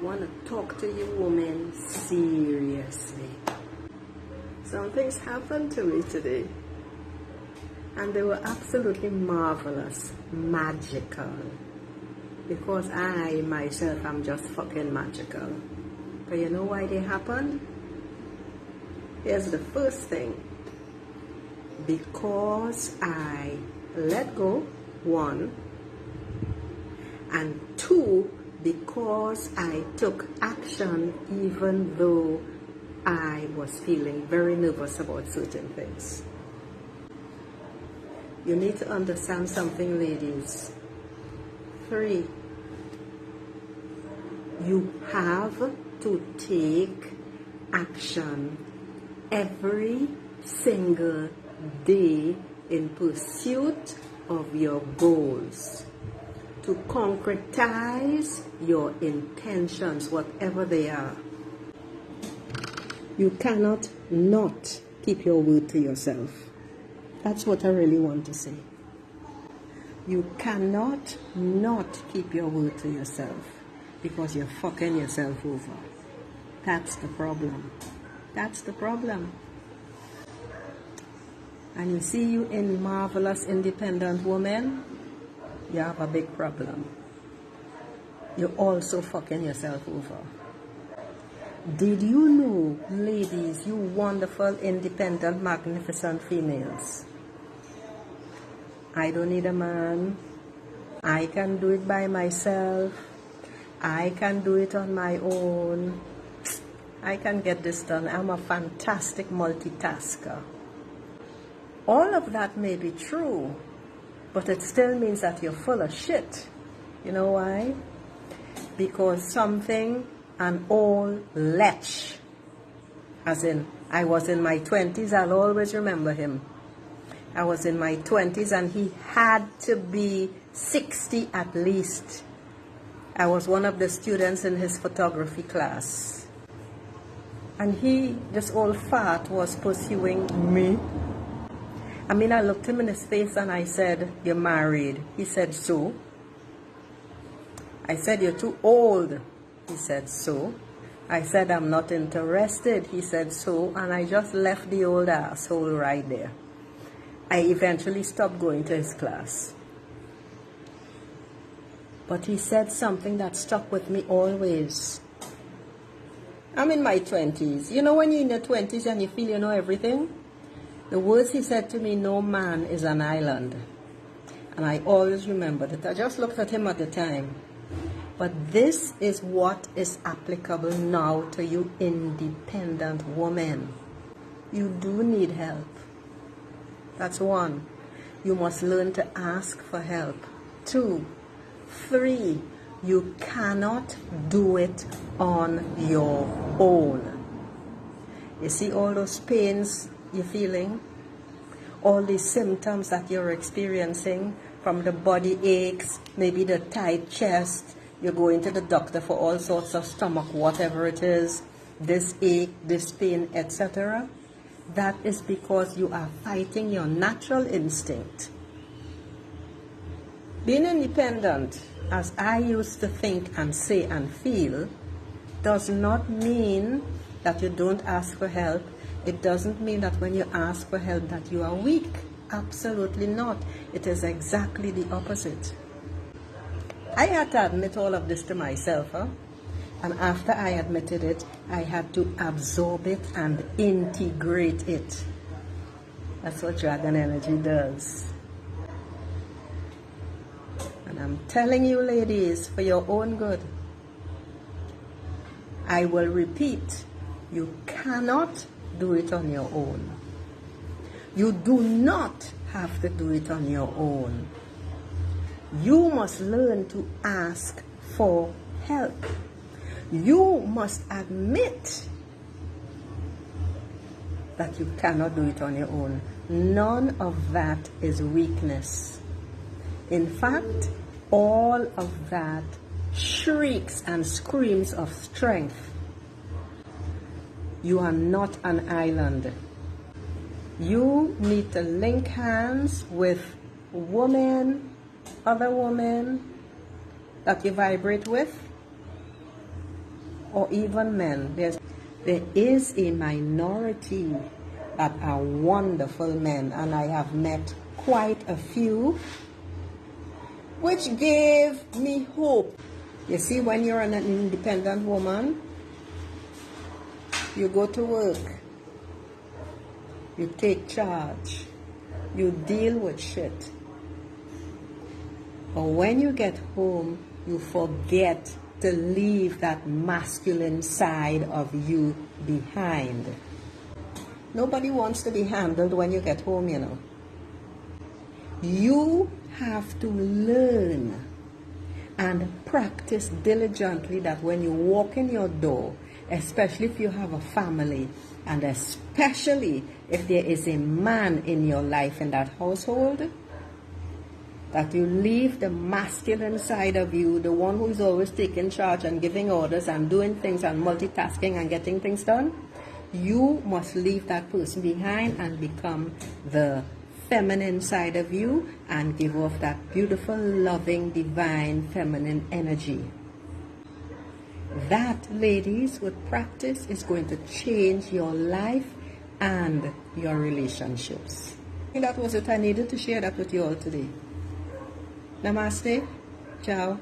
want to talk to you women seriously. Some things happened to me today, and they were absolutely marvelous, magical, because I myself am just fucking magical. But you know why they happened? Here's the first thing. Because I let go, one, and two, because I took action even though I was feeling very nervous about certain things. You need to understand something, ladies. 3, you have to take action every single day in pursuit of your goals, to concretize your intentions, whatever they are. You cannot not keep your word to yourself. That's what I really want to say. You cannot not keep your word to yourself because you're fucking yourself over. That's the problem. That's the problem. And you see, you in marvelous independent women, you have a big problem. You're also fucking yourself over. Did you know, ladies, you wonderful, independent, magnificent females, I don't need a man. I can do it by myself. I can do it on my own. I can get this done. I'm a fantastic multitasker. All of that may be true, but it still means that you're full of shit. You know why? Because something, an old lech, as in, I was in my 20s, I'll always remember him. I was in my 20s and he had to be 60 at least. I was one of the students in his photography class. And he, this old fart, was pursuing me. I mean, I looked him in his face and I said, "You're married." He said, "So?" I said, "You're too old." He said, "So?" I said, "I'm not interested." He said, "So?" And I just left the old asshole right there. I eventually stopped going to his class. But he said something that stuck with me always. I'm in my 20s. You know when you're in your 20s and you feel you know everything? The words he said to me, "No man is an island." And I always remembered it. I just looked at him at the time. But this is what is applicable now to you independent women. You do need help. That's 1. You must learn to ask for help. 2, 3, you cannot do it on your own. You see all those pains you're feeling? All these symptoms that you're experiencing, from the body aches, maybe the tight chest, you're going to the doctor for all sorts of stomach, whatever it is, this ache, this pain, etc. That is because you are fighting your natural instinct. Being independent, as I used to think and say and feel, does not mean that you don't ask for help. It doesn't mean that when you ask for help that you are weak. Absolutely not. It is exactly the opposite. I had to admit all of this to myself, and after I admitted it, I had to absorb it and integrate it. That's what Dragon Energy does. And I'm telling you, ladies, for your own good, I will repeat, you cannot do it on your own. You do not have to do it on your own. You must learn to ask for help. You must admit that you cannot do it on your own. None of that is weakness. In fact, all of that shrieks and screams of strength. You are not an island. You need to link hands with women, other women that you vibrate with, or even men. There is a minority that are wonderful men, and I have met quite a few, which gave me hope. You see, when you're an independent woman, you go to work, you take charge, you deal with shit. But when you get home, you forget to leave that masculine side of you behind. Nobody wants to be handled when you get home, you know. You have to learn and practice diligently that when you walk in your door, especially if you have a family, and especially if there is a man in your life in that household, that you leave the masculine side of you, the one who is always taking charge and giving orders and doing things and multitasking and getting things done. You must leave that person behind and become the feminine side of you and give off that beautiful, loving, divine, feminine energy. That, ladies, with practice is going to change your life and your relationships. That was it. I needed to share that with you all today. Namaste. Ciao.